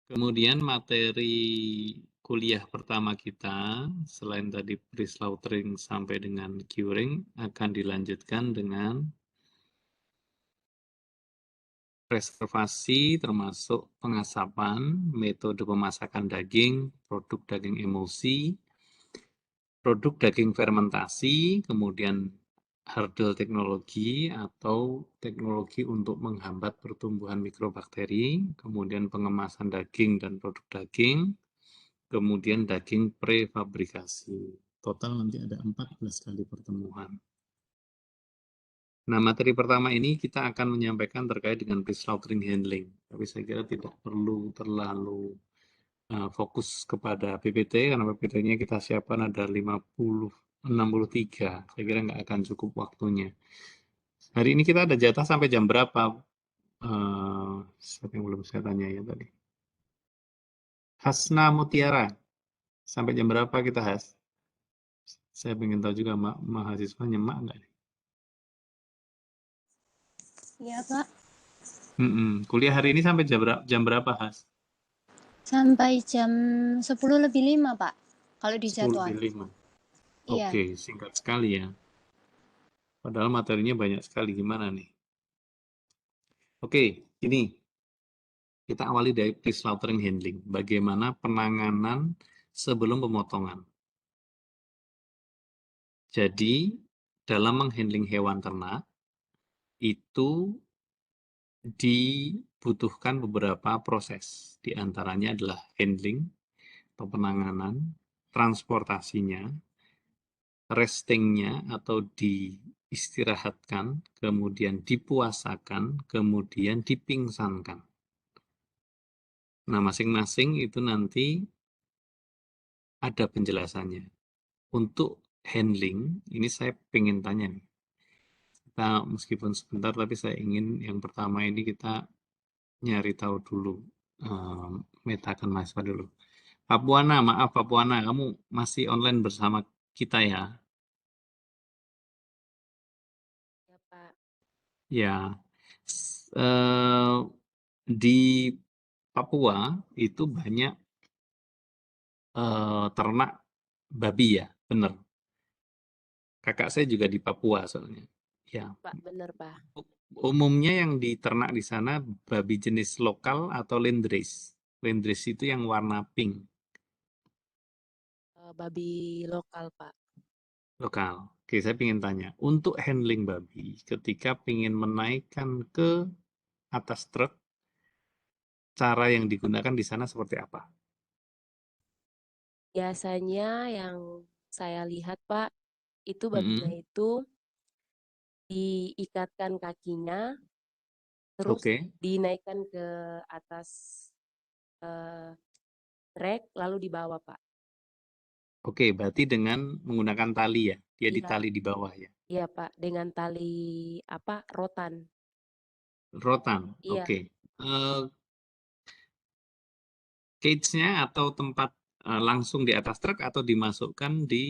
Kemudian materi kuliah pertama kita, selain tadi pre-slaughtering sampai dengan curing, akan dilanjutkan dengan preservasi termasuk pengasapan, metode pemasakan daging, produk daging emulsi, produk daging fermentasi, kemudian hurdle teknologi atau teknologi untuk menghambat pertumbuhan mikrobakteri, kemudian pengemasan daging dan produk daging, kemudian daging prefabrikasi. Total nanti ada 14 kali pertemuan. Nah, materi pertama ini kita akan menyampaikan terkait dengan pre-slaughtering handling. Tapi saya kira tidak perlu terlalu fokus kepada PPT, karena PPT-nya kita siapkan ada 63. Saya kira nggak akan cukup waktunya. Hari ini kita ada jatah sampai jam berapa? Siapa yang belum saya tanya ya tadi? Hasna Mutiara. Sampai jam berapa kita, Has? Saya ingin tahu juga mahasiswa nyemak nggak nih? Iya, Pak. Kuliah hari ini sampai jam berapa, Has? Sampai jam 10:05, Pak. Kalau di 10 jadwal. lebih 5. Iya. Oke, singkat sekali ya. Padahal materinya banyak sekali. Gimana nih? Oke, ini kita awali dari pre-slaughtering handling. Bagaimana penanganan sebelum pemotongan. Jadi, dalam menghandling hewan ternak, itu dibutuhkan beberapa proses. Di antaranya adalah handling atau penanganan, transportasinya, restingnya atau diistirahatkan, kemudian dipuasakan, kemudian dipingsankan. Nah, masing-masing itu nanti ada penjelasannya. Untuk handling, ini saya ingin tanya nih. Kita meskipun sebentar, tapi saya ingin yang pertama ini kita nyari tahu dulu. Metakan mahasiswa dulu. Papuana, maaf Papuana, kamu masih online bersama kita ya? Ya, Pak. Ya. Di Papua itu banyak ternak babi ya, benar. Kakak saya juga di Papua soalnya. Ya. Pak, bener, Pak. Umumnya yang diternak di sana babi jenis lokal atau landrace. Landrace itu yang warna pink, Babi lokal, Pak. lokal. Oke, saya ingin tanya, untuk handling babi, ketika ingin menaikkan ke atas truk, cara yang digunakan di sana seperti apa? Biasanya yang saya lihat, Pak, itu babinya Mm-mm. itu diikatkan kakinya, terus Oke, dinaikkan ke atas trek, lalu dibawa, Pak. oke, berarti dengan menggunakan tali ya, dia Iya, ditali di bawah ya. iya, Pak. Dengan tali apa? Rotan. Rotan, Iya, oke. Eh, Cage-nya atau tempat langsung di atas truk atau dimasukkan di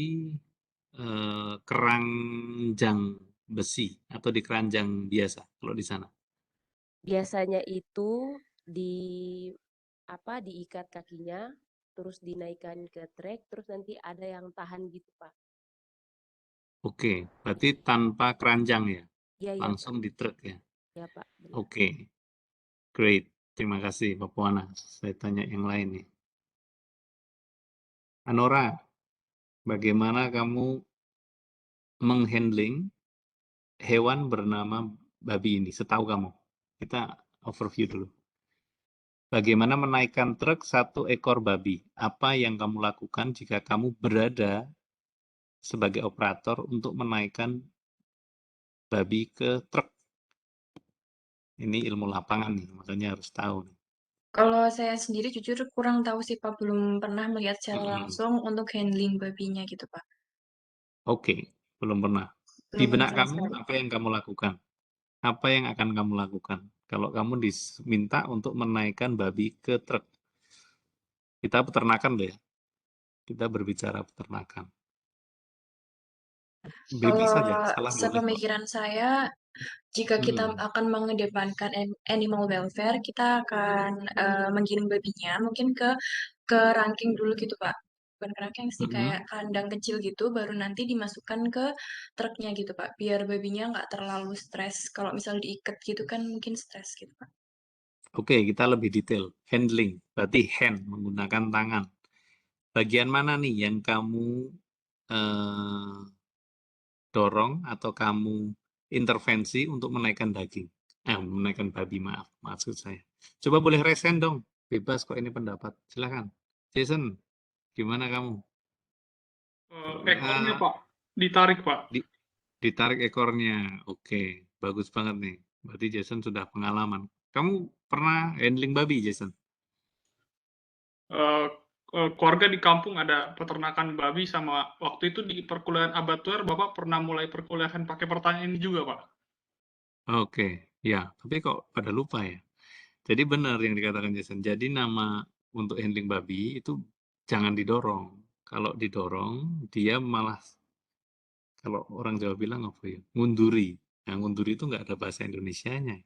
keranjang besi atau di keranjang biasa kalau di sana. biasanya itu di apa? Diikat kakinya, terus dinaikkan ke trek, terus nanti ada yang tahan gitu, Pak. Oke, berarti tanpa keranjang ya, Iya, iya, Pak. langsung di truk ya. Iya, Pak. Benar. Oke, great. Terima kasih, Pak Puana. Saya tanya yang lain nih. Anora, bagaimana kamu menghandling hewan bernama babi ini? Setahu kamu, kita overview dulu. Bagaimana menaikkan truk satu ekor babi? Apa yang kamu lakukan jika kamu berada sebagai operator untuk menaikkan babi ke truk? Ini ilmu lapangan nih, makanya harus tahu nih. Kalau saya sendiri jujur kurang tahu sih Pak, belum pernah melihat secara Mm-mm. langsung untuk handling babinya gitu Pak. Oke, belum pernah. Di Belum pernah benak sama kamu, sekali. apa yang kamu lakukan? Apa yang akan kamu lakukan? Kalau kamu diminta untuk menaikkan babi ke truk. Kita peternakan loh ya. Kita berbicara peternakan. Bebas saja, Kalau salah boleh kok. sepemikiran saya, jika kita Hmm. akan mengedepankan animal welfare, kita akan menggiring babinya mungkin ke ranking dulu gitu, Pak. Bukan ke ranking sih, kayak Mm-mm. kandang kecil gitu, baru nanti dimasukkan ke truknya gitu, Pak. Biar babinya nggak terlalu stres. Kalau misal diikat gitu kan mungkin stres gitu, Pak. Oke, kita lebih detail. Handling, berarti hand, menggunakan tangan. Bagian mana nih yang kamu eh, dorong atau kamu intervensi untuk menaikkan daging? Menaikkan babi, maaf, maksud saya. Coba boleh resen dong, bebas kok ini pendapat. Silakan. Jason, gimana kamu? Ekornya, Ah, Pak. Ditarik, Pak. di- ditarik ekornya. Oke, bagus banget nih. Berarti Jason sudah pengalaman. Kamu pernah handling babi, Jason? Eh, Keluarga di kampung ada peternakan babi sama waktu itu di perkuliahan abattoir, Bapak pernah mulai perkuliahan pakai pertanyaan ini juga, Pak. Oke, ya. Tapi kok pada lupa ya? Jadi benar yang dikatakan Jason. Jadi nama untuk handling babi itu jangan didorong. Kalau didorong, dia malah, kalau orang Jawa bilang apa ya? Ngunduri. Nah, ngunduri itu nggak ada bahasa Indonesianya.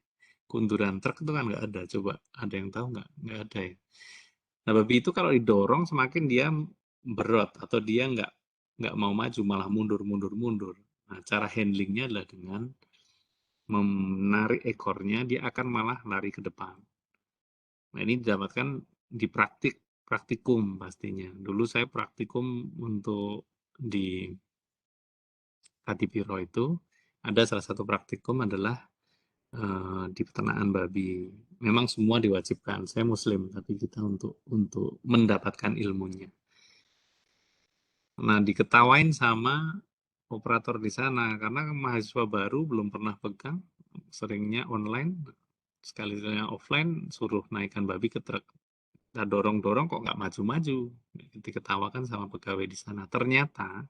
Kunduran truk itu kan nggak ada. Coba ada yang tahu nggak? Nggak ada ya. Nah, babi itu kalau didorong semakin dia berat atau dia nggak mau maju, malah mundur, mundur, mundur. Nah, cara handlingnya adalah dengan menarik ekornya, dia akan malah lari ke depan. Nah, ini didapatkan di praktikum pastinya. Dulu saya praktikum untuk di Kadipiro itu, ada salah satu praktikum adalah di peternakan babi. Memang semua diwajibkan. Saya Muslim, tapi kita untuk mendapatkan ilmunya. Nah, diketawain sama operator di sana karena mahasiswa baru belum pernah pegang, seringnya online, sekali-sekali offline suruh naikkan babi ke truk. Kita dorong-dorong kok nggak maju-maju. Diketawakan sama pegawai di sana. Ternyata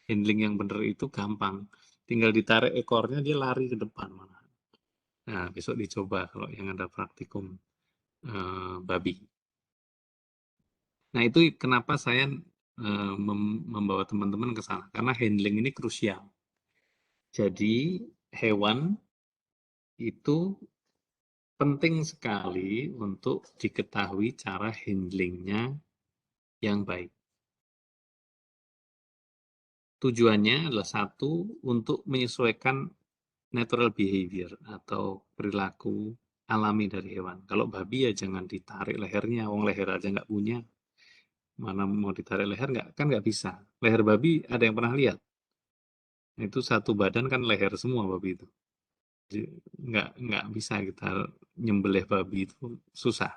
handling yang benar itu gampang. Tinggal ditarik ekornya dia lari ke depan malah. Nah, besok dicoba kalau yang ada praktikum babi. Nah, itu kenapa saya membawa teman-teman ke sana. Karena handling ini krusial. Jadi, hewan itu penting sekali untuk diketahui cara handlingnya yang baik. Tujuannya adalah satu, untuk menyesuaikan natural behavior atau perilaku alami dari hewan. Kalau babi ya jangan ditarik lehernya, wong leher aja nggak punya. Mana mau ditarik leher nggak, kan nggak bisa. Leher babi ada yang pernah lihat? Itu satu badan kan leher semua babi itu. Jadi, nggak bisa kita nyembelih babi itu, susah.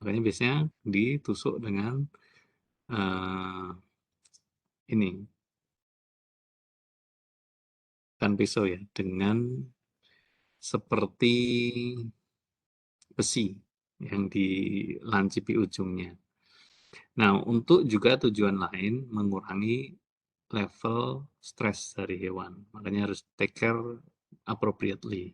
Makanya biasanya ditusuk dengan ini, kan pisau ya, dengan seperti besi yang dilancipi ujungnya. Nah, untuk juga tujuan lain, mengurangi level stres dari hewan. Makanya harus take care appropriately.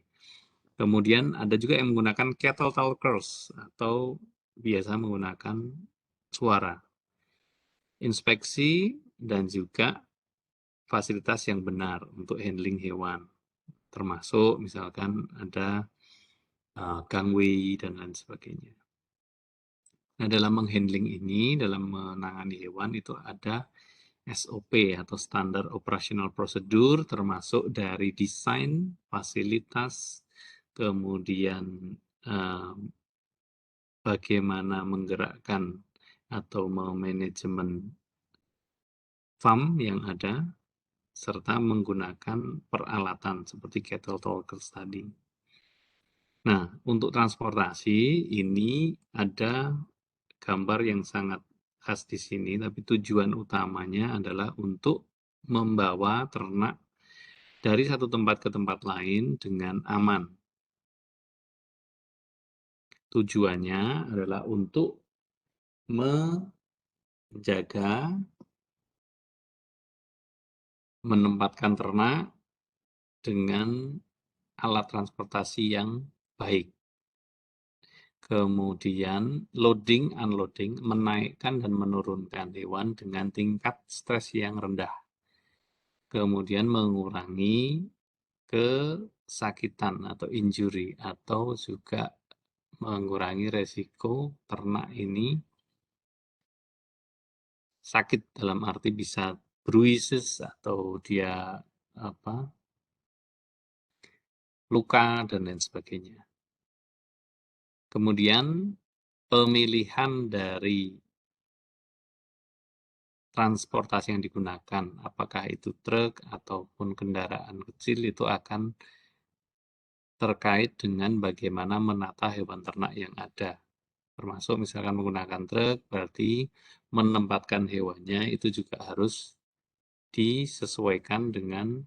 Kemudian ada juga yang menggunakan cattle talkers atau biasa menggunakan suara. Inspeksi dan juga fasilitas yang benar untuk handling hewan. Termasuk misalkan ada gangway dan lain sebagainya. Nah, dalam menghandling ini, dalam menangani hewan itu ada SOP atau Standar Operational Procedure, termasuk dari desain, fasilitas, kemudian bagaimana menggerakkan atau memanajemen farm yang ada, serta menggunakan peralatan seperti cattle talkers tadi. Nah, untuk transportasi ini ada gambar yang sangat khas di sini, tapi tujuan utamanya adalah untuk membawa ternak dari satu tempat ke tempat lain dengan aman. Tujuannya adalah untuk menjaga, menempatkan ternak dengan alat transportasi yang baik. Kemudian loading, unloading, menaikkan dan menurunkan hewan dengan tingkat stres yang rendah. kemudian mengurangi kesakitan atau injury, atau juga mengurangi resiko ternak ini sakit, dalam arti bisa bruises atau dia luka dan lain sebagainya. Kemudian pemilihan dari transportasi yang digunakan, apakah itu truk ataupun kendaraan kecil, itu akan terkait dengan bagaimana menata hewan ternak yang ada. Termasuk misalkan menggunakan truk, berarti menempatkan hewannya itu juga harus disesuaikan dengan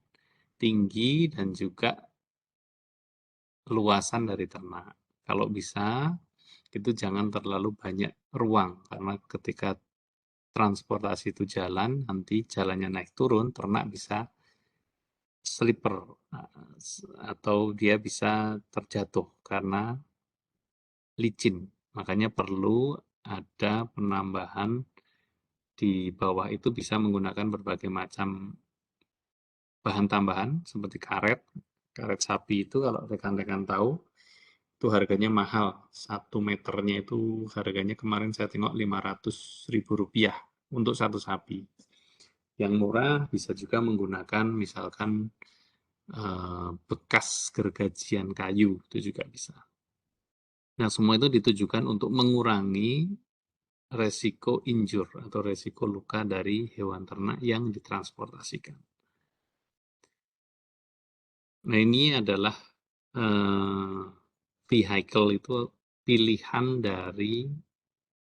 tinggi dan juga luasan dari ternak. Kalau bisa, itu jangan terlalu banyak ruang, karena ketika transportasi itu jalan, nanti jalannya naik turun, ternak bisa slipper atau dia bisa terjatuh karena licin. Makanya perlu ada penambahan di bawah, itu bisa menggunakan berbagai macam bahan tambahan seperti karet. Karet sapi itu kalau rekan-rekan tahu, itu harganya mahal. 1 meternya itu harganya kemarin saya tengok Rp500.000 untuk satu sapi. Yang murah bisa juga menggunakan misalkan bekas gergajian kayu, itu juga bisa. Nah, semua itu ditujukan untuk mengurangi resiko injur atau resiko luka dari hewan ternak yang ditransportasikan. Nah, ini adalah vehicle, itu pilihan dari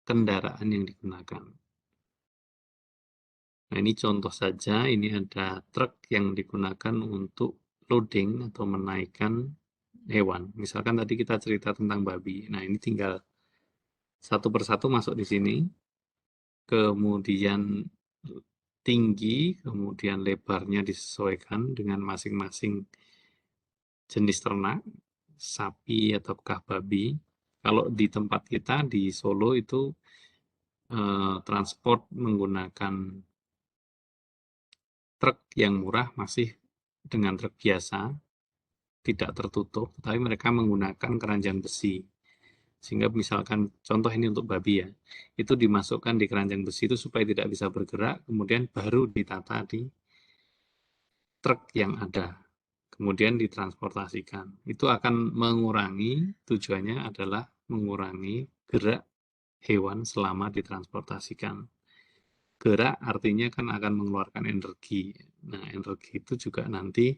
kendaraan yang digunakan. Nah, ini contoh saja, ini ada truk yang digunakan untuk loading atau menaikkan hewan. Misalkan tadi kita cerita tentang babi. Nah, ini tinggal satu persatu masuk di sini, kemudian tinggi, kemudian lebarnya disesuaikan dengan masing-masing jenis ternak, sapi ataukah babi. Kalau di tempat kita di Solo itu transport menggunakan truk yang murah masih dengan truk biasa, tidak tertutup, tapi mereka menggunakan keranjang besi. Sehingga misalkan contoh ini untuk babi ya, itu dimasukkan di keranjang besi itu supaya tidak bisa bergerak, kemudian baru ditata di truk yang ada, kemudian ditransportasikan. Itu akan mengurangi, tujuannya adalah mengurangi gerak hewan selama ditransportasikan. Gerak artinya kan akan mengeluarkan energi. Nah, energi itu juga nanti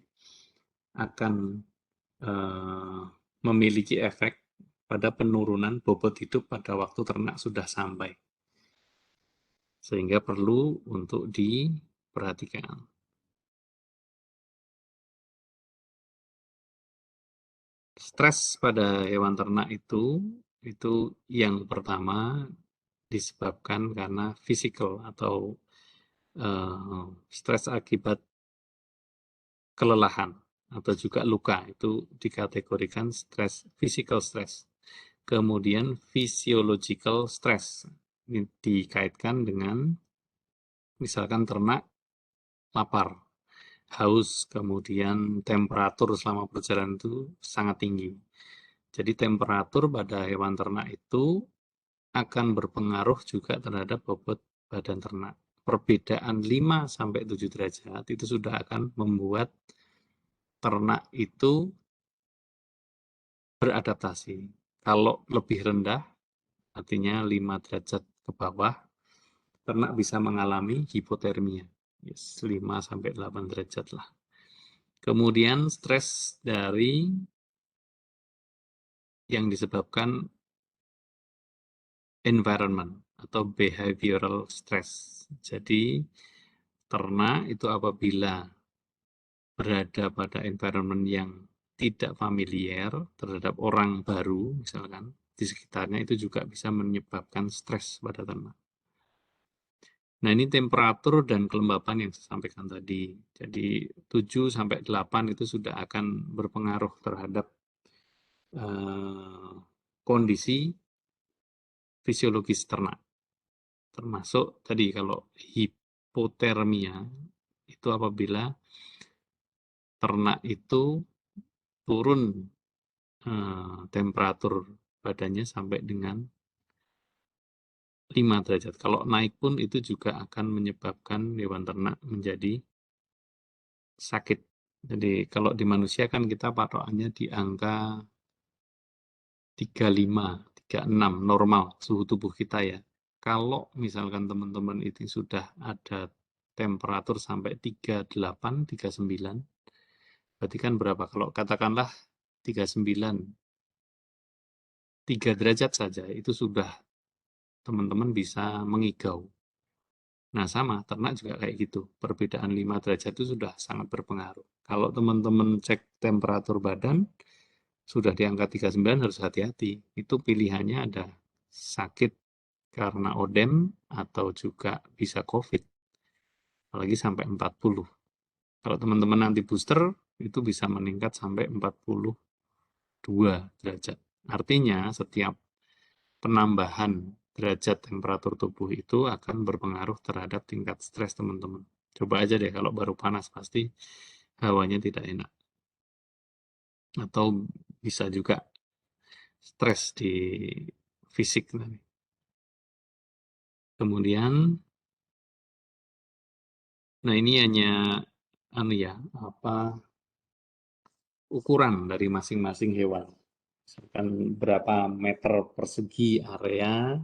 akan memiliki efek pada penurunan bobot hidup pada waktu ternak sudah sampai. Sehingga perlu untuk diperhatikan. Stres pada hewan ternak itu yang pertama disebabkan karena physical atau stres akibat kelelahan atau juga luka, itu dikategorikan stres, physical stress. Kemudian physiological stress ini dikaitkan dengan misalkan ternak lapar, haus, kemudian temperatur selama perjalanan itu sangat tinggi. Jadi temperatur pada hewan ternak itu akan berpengaruh juga terhadap bobot badan ternak. Perbedaan 5-7 derajat itu sudah akan membuat ternak itu beradaptasi. Kalau lebih rendah, artinya 5 derajat ke bawah, ternak bisa mengalami hipotermia. 5-8 derajat lah. Kemudian stres dari yang disebabkan environment atau behavioral stress. Jadi ternak itu apabila berada pada environment yang tidak familiar terhadap orang baru, misalkan di sekitarnya, itu juga bisa menyebabkan stres pada ternak. Nah, ini temperatur dan kelembapan yang saya sampaikan tadi. Jadi 7-8 itu sudah akan berpengaruh terhadap kondisi fisiologis ternak. Termasuk tadi kalau hipotermia itu apabila ternak itu turun temperatur badannya sampai dengan 5 derajat. Kalau naik pun itu juga akan menyebabkan hewan ternak menjadi sakit. Jadi kalau di manusia kan kita patokannya di angka 35, 36 normal suhu tubuh kita ya. Kalau misalkan teman-teman itu sudah ada temperatur sampai 38, 39, berarti kan berapa? Kalau katakanlah 39, 3 derajat saja itu sudah teman-teman bisa mengigau. Nah sama, ternak juga kayak gitu. Perbedaan 5 derajat itu sudah sangat berpengaruh. Kalau teman-teman cek temperatur badan, sudah di angka 39 harus hati-hati. Itu pilihannya ada sakit karena odem atau juga bisa COVID. Apalagi sampai 40. Kalau teman-teman nanti booster, itu bisa meningkat sampai 42 derajat. Artinya setiap penambahan derajat temperatur tubuh itu akan berpengaruh terhadap tingkat stres teman-teman. Coba aja deh kalau baru panas pasti hawanya tidak enak. Atau bisa juga stres di fisik nanti. Kemudian, nah ini hanya ukuran dari masing-masing hewan. Misalkan berapa meter persegi area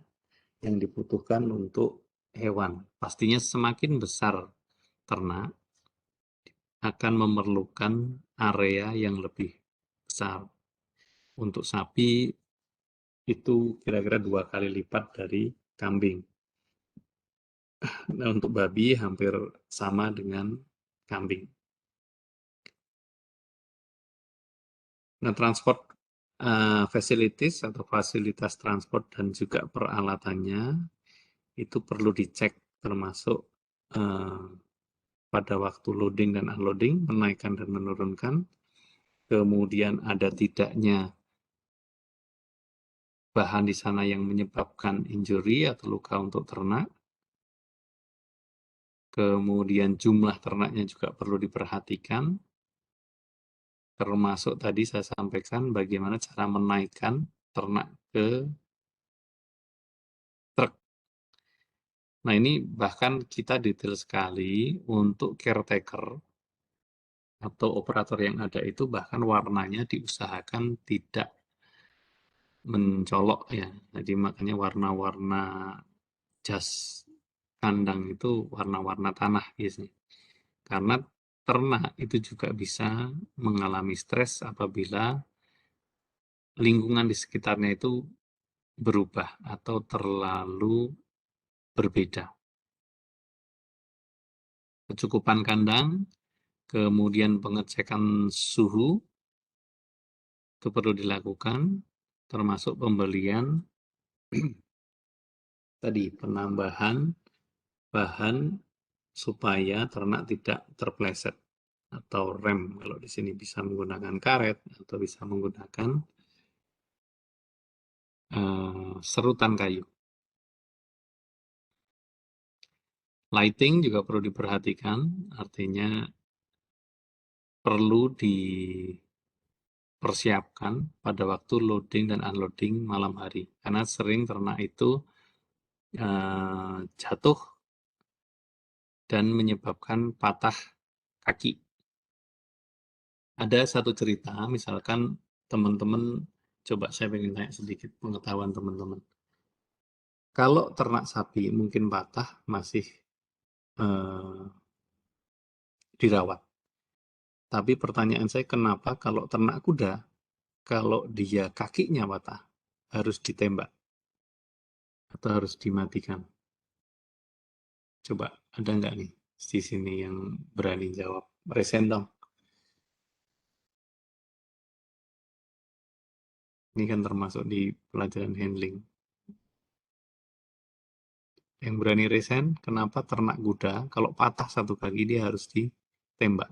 yang dibutuhkan untuk hewan. Pastinya semakin besar ternak akan memerlukan area yang lebih besar. Untuk sapi itu kira-kira 2 kali lipat dari kambing. Nah, untuk babi hampir sama dengan kambing. Nah, transport facilities atau fasilitas transport dan juga peralatannya itu perlu dicek termasuk pada waktu loading dan unloading, menaikkan dan menurunkan. Kemudian ada tidaknya bahan di sana yang menyebabkan injury atau luka untuk ternak. Kemudian jumlah ternaknya juga perlu diperhatikan. Termasuk tadi saya sampaikan bagaimana cara menaikkan ternak ke truk. Nah ini bahkan kita detail sekali untuk caretaker atau operator yang ada itu bahkan warnanya diusahakan tidak mencolok ya. Jadi makanya warna-warna jas kandang itu warna-warna tanah biasanya. Karena ternak itu juga bisa mengalami stres apabila lingkungan di sekitarnya itu berubah atau terlalu berbeda. Kecukupan kandang, kemudian pengecekan suhu itu perlu dilakukan, termasuk pembelian tadi penambahan bahan supaya ternak tidak terpleset atau rem. Kalau di sini bisa menggunakan karet atau bisa menggunakan serutan kayu. Lighting juga perlu diperhatikan, artinya perlu dipersiapkan pada waktu loading dan unloading malam hari. Karena sering ternak itu jatuh dan menyebabkan patah kaki. Ada satu cerita, misalkan teman-teman, coba saya ingin tanya sedikit pengetahuan teman-teman. Kalau ternak sapi mungkin patah masih dirawat. Tapi pertanyaan saya kenapa kalau ternak kuda, kalau dia kakinya patah, harus ditembak atau harus dimatikan? Coba ada nggak nih di sini yang berani jawab? Resen dong. Ini kan termasuk di pelajaran handling. Yang berani resen, kenapa ternak kuda kalau patah satu kaki dia harus ditembak?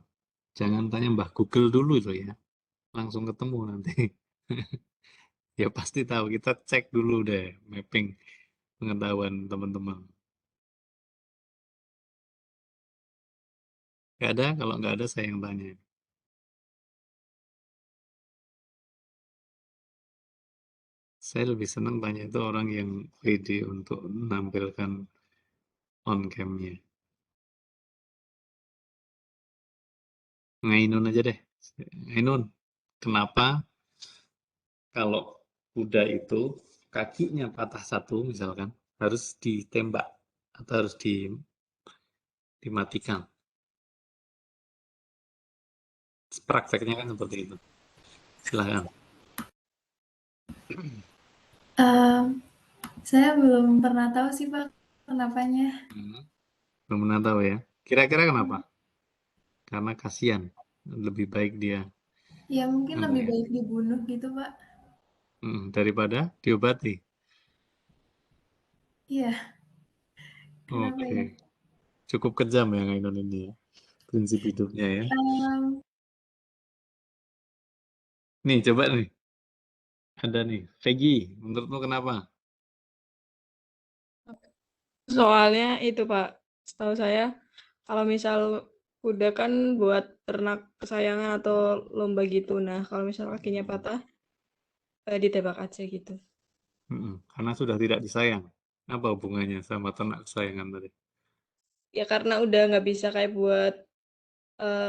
Jangan tanya Mbah Google dulu itu ya, langsung ketemu nanti. Ya pasti tahu, kita cek dulu deh mapping pengetahuan teman-teman. Nggak ada? Kalau nggak ada, saya yang tanya. Saya lebih senang tanya itu orang yang pede untuk menampilkan on cam-nya. Ngainun aja deh. Ngainun, kenapa kalau kuda itu kakinya patah satu misalkan harus ditembak atau harus dimatikan? Prakteknya kan seperti itu. Silahkan. Saya belum pernah tahu sih Pak kenapanya. Belum pernah tahu ya. Kira-kira kenapa? Karena kasihan. Lebih baik dia Ya mungkin anu lebih ya, baik dibunuh gitu Pak. daripada diobati. Iya, kenapa Oke. ya? Cukup kejam ya Ngainun ini ya. Prinsip hidupnya ya. Em, Nih, coba nih. Ada nih. Vegi, menurutmu kenapa? Soalnya itu Pak, setahu saya kalau misal kuda kan buat ternak kesayangan atau lomba gitu. Nah, kalau misal kakinya patah, ditembak aja gitu. Karena sudah tidak disayang. Apa hubungannya sama ternak kesayangan tadi? Ya karena udah nggak bisa kayak buat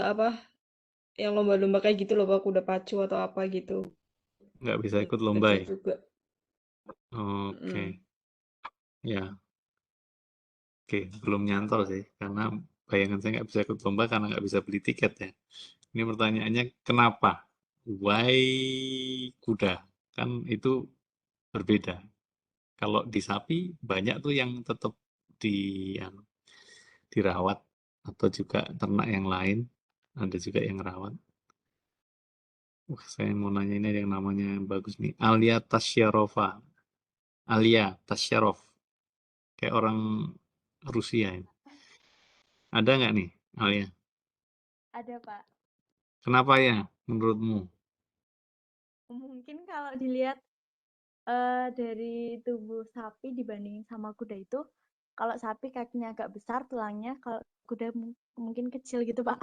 apa yang lomba-lomba kayak gitu loh Pak, kuda pacu atau apa gitu. Nggak bisa ikut lomba Kerja ya? juga. Oke. Mm. Ya, oke. Belum nyantol sih. Karena bayangan saya nggak bisa ikut lomba karena nggak bisa beli tiket ya. Ini pertanyaannya kenapa? Why kuda? Kan itu berbeda. Kalau di sapi banyak tuh yang tetap di anu, dirawat atau juga ternak yang lain ada juga yang rawat. Wah, saya mau nanya ini ada yang namanya bagus nih. Alia Tasyarova. Alia Tasyarov. Kayak orang Rusia ini. Ada nggak nih, Alia? Ada, Pak. Kenapa ya menurutmu? Mungkin kalau dilihat dari tubuh sapi dibandingin sama kuda itu, kalau sapi kakinya agak besar tulangnya, kalau kuda mungkin kecil gitu, Pak.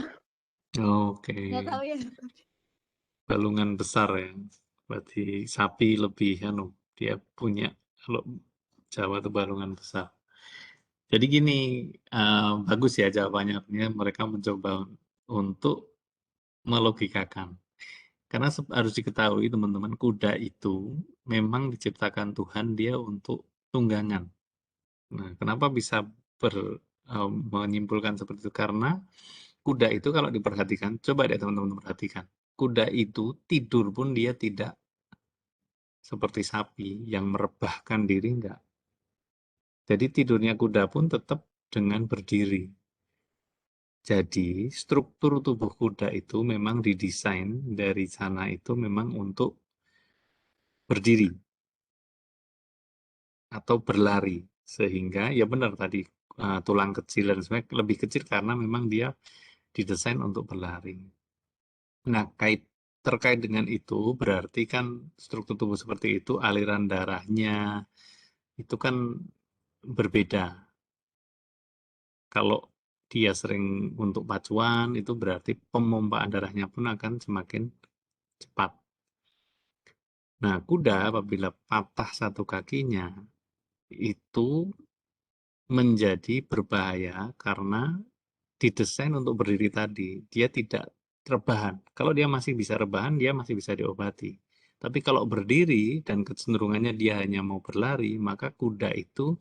Oke. Nggak tahu ya. Balungan besar ya. Berarti sapi lebih anu, dia punya kalau Jawa itu balungan besar. Jadi gini, bagus ya jawabannya. Artinya mereka mencoba untuk melogikakan. Karena harus diketahui teman-teman, kuda itu memang diciptakan Tuhan dia untuk tunggangan. Nah, kenapa bisa menyimpulkan seperti itu? Karena kuda itu kalau diperhatikan, coba deh teman-teman perhatikan. Kuda itu tidur pun dia tidak seperti sapi yang merebahkan diri, enggak. Jadi tidurnya kuda pun tetap dengan berdiri. Jadi struktur tubuh kuda itu memang didesain dari sana itu memang untuk berdiri atau berlari. Sehingga ya benar tadi tulang kecil dan sebagainya lebih kecil karena memang dia didesain untuk berlari. Nah, terkait dengan itu berarti kan struktur tubuh seperti itu aliran darahnya itu kan berbeda. Kalau dia sering untuk pacuan itu berarti pemompaan darahnya pun akan semakin cepat. Nah, kuda apabila patah satu kakinya itu menjadi berbahaya karena didesain untuk berdiri tadi. Dia tidak rebahan. Kalau dia masih bisa rebahan, dia masih bisa diobati. Tapi kalau berdiri dan kecenderungannya dia hanya mau berlari, maka kuda itu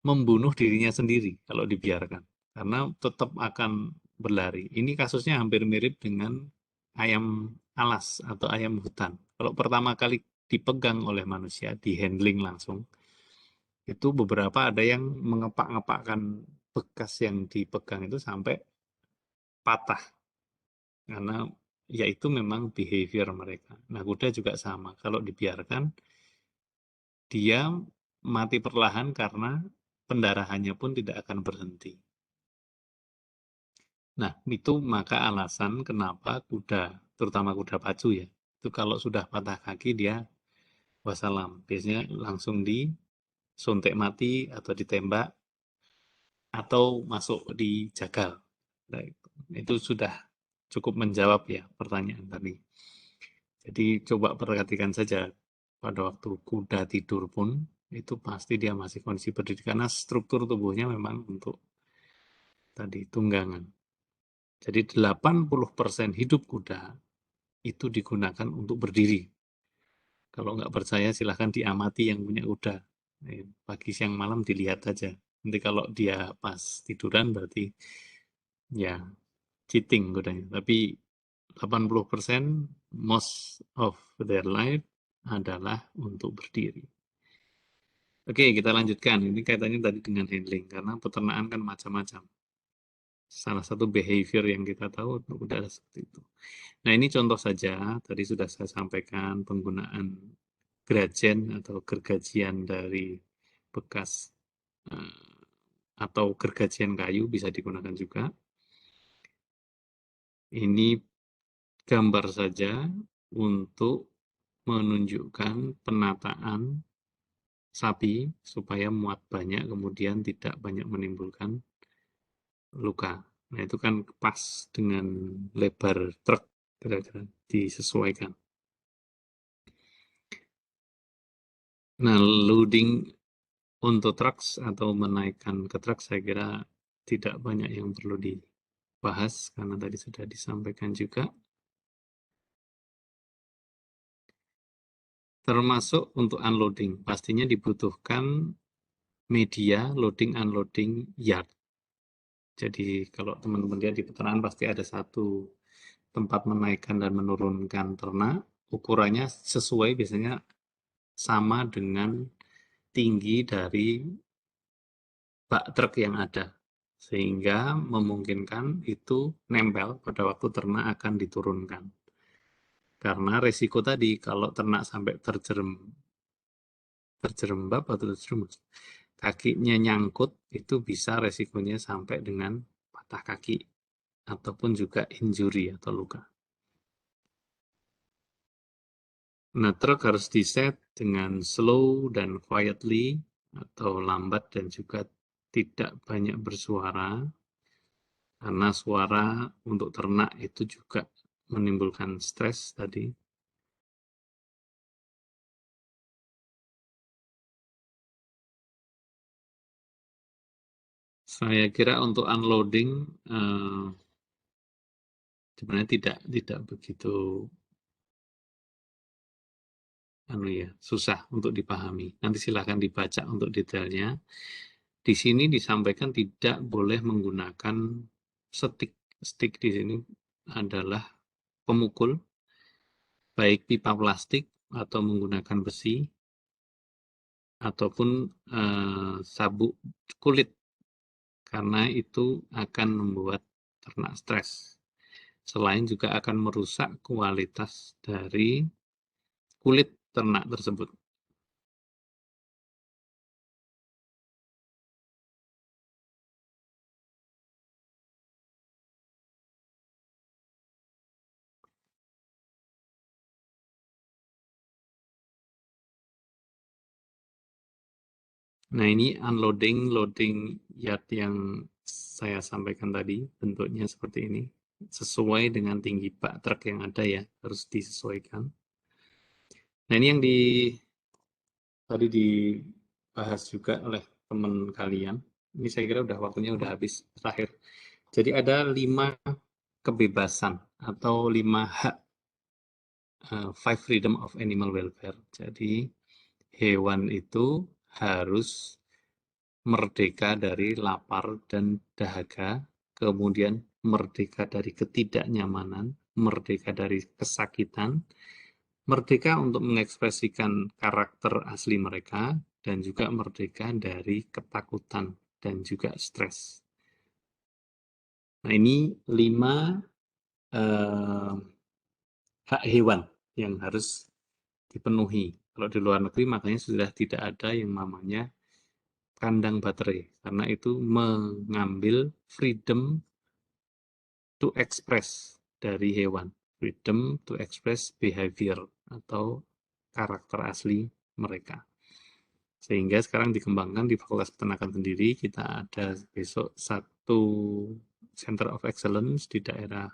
membunuh dirinya sendiri kalau dibiarkan. Karena tetap akan berlari. Ini kasusnya hampir mirip dengan ayam alas atau ayam hutan. Kalau pertama kali dipegang oleh manusia, di handling langsung, itu beberapa ada yang mengepak-ngepakkan bekas yang dipegang itu sampai patah. Karena ya itu memang behavior mereka. Nah, kuda juga sama. Kalau dibiarkan, dia mati perlahan karena pendarahannya pun tidak akan berhenti. Nah, itu maka alasan kenapa kuda, terutama kuda pacu ya, itu kalau sudah patah kaki dia wassalam. Biasanya langsung disuntik mati atau ditembak atau masuk di jagal. Nah, itu sudah cukup menjawab ya pertanyaan tadi. Jadi coba perhatikan saja pada waktu kuda tidur pun itu pasti dia masih kondisi berdiri karena struktur tubuhnya memang untuk tadi tunggangan. Jadi 80% hidup kuda itu digunakan untuk berdiri. Kalau nggak percaya silahkan diamati yang punya kuda. Pagi siang malam dilihat aja. Nanti kalau dia pas tiduran berarti ya cheating kudanya. Tapi 80% most of their life adalah untuk berdiri. Oke, kita lanjutkan. Ini kaitannya tadi dengan handling, karena peternakan kan macam-macam. Salah satu behavior yang kita tahu udah seperti itu. Nah, ini contoh saja. Tadi sudah saya sampaikan penggunaan grajen atau gergajian dari bekas atau gergajian kayu bisa digunakan juga. Ini gambar saja untuk menunjukkan penataan sapi supaya muat banyak kemudian tidak banyak menimbulkan luka. Nah, itu kan pas dengan lebar truk kira-kira disesuaikan. Nah, loading untuk truk atau menaikkan ke truk saya kira tidak banyak yang perlu dibahas karena tadi sudah disampaikan juga. Termasuk untuk unloading, pastinya dibutuhkan media loading unloading yard. Jadi kalau teman-teman lihat di peternakan pasti ada satu tempat menaikkan dan menurunkan ternak, ukurannya sesuai biasanya sama dengan tinggi dari bak truk yang ada, sehingga memungkinkan itu nempel pada waktu ternak akan diturunkan. Karena resiko tadi kalau ternak sampai terjerembab atau terjerumus, kakinya nyangkut, itu bisa resikonya sampai dengan patah kaki ataupun juga injury atau luka. Nah, truk harus diset dengan slow dan quietly atau lambat dan juga tidak banyak bersuara, karena suara untuk ternak itu juga menimbulkan stres tadi. Saya kira untuk unloading sebenarnya tidak begitu susah untuk dipahami. Nanti silahkan dibaca untuk detailnya. Di sini disampaikan tidak boleh menggunakan stick. Stick di sini adalah pemukul, baik pipa plastik atau menggunakan besi, ataupun sabuk kulit, karena itu akan membuat ternak stres. Selain juga akan merusak kualitas dari kulit ternak tersebut. Nah, ini unloading, loading yard yang saya sampaikan tadi, bentuknya seperti ini. Sesuai dengan tinggi bak truk yang ada ya, harus disesuaikan. Nah, ini yang tadi dibahas juga oleh teman kalian. Ini saya kira waktunya udah habis terakhir. Jadi ada 5 kebebasan atau 5 hak 5 freedom of animal welfare. Jadi hewan itu harus merdeka dari lapar dan dahaga, kemudian merdeka dari ketidaknyamanan, merdeka dari kesakitan, merdeka untuk mengekspresikan karakter asli mereka, dan juga merdeka dari ketakutan dan juga stres. Nah, ini 5 hak hewan yang harus dipenuhi. Kalau di luar negeri makanya sudah tidak ada yang namanya kandang baterai, karena itu mengambil freedom to express dari hewan, freedom to express behavior atau karakter asli mereka. Sehingga sekarang dikembangkan di Fakultas Peternakan sendiri, kita ada besok satu Center of Excellence di daerah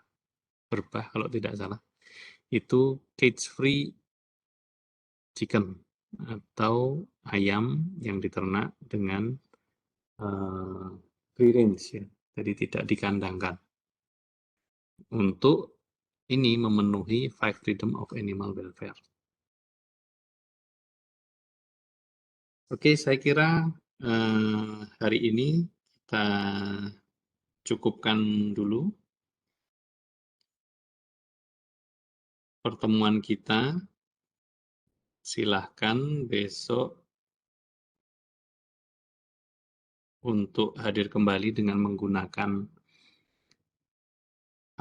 Berbah kalau tidak salah, itu cage free chicken atau ayam yang diternak dengan free range ya, jadi tidak dikandangkan, untuk ini memenuhi 5 freedom of animal welfare. Oke, saya kira hari ini kita cukupkan dulu pertemuan kita. Silahkan besok untuk hadir kembali dengan menggunakan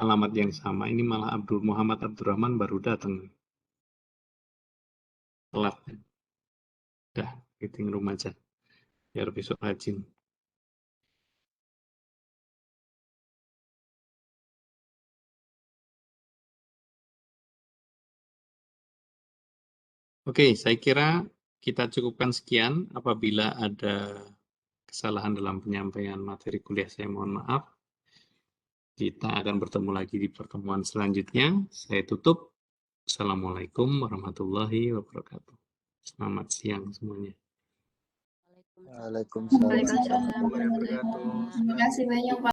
alamat yang sama. Ini malah Muhammad Abdurrahman baru datang. Telat. Udah, meeting room aja. Biar besok rajin. Oke, saya kira kita cukupkan sekian. Apabila ada kesalahan dalam penyampaian materi kuliah, saya mohon maaf. Kita akan bertemu lagi di pertemuan selanjutnya. Saya tutup. Assalamualaikum warahmatullahi wabarakatuh. Selamat siang semuanya. Waalaikumsalam. Waalaikumsalam warahmatullahi wabarakatuh. Terima kasih banyak Pak.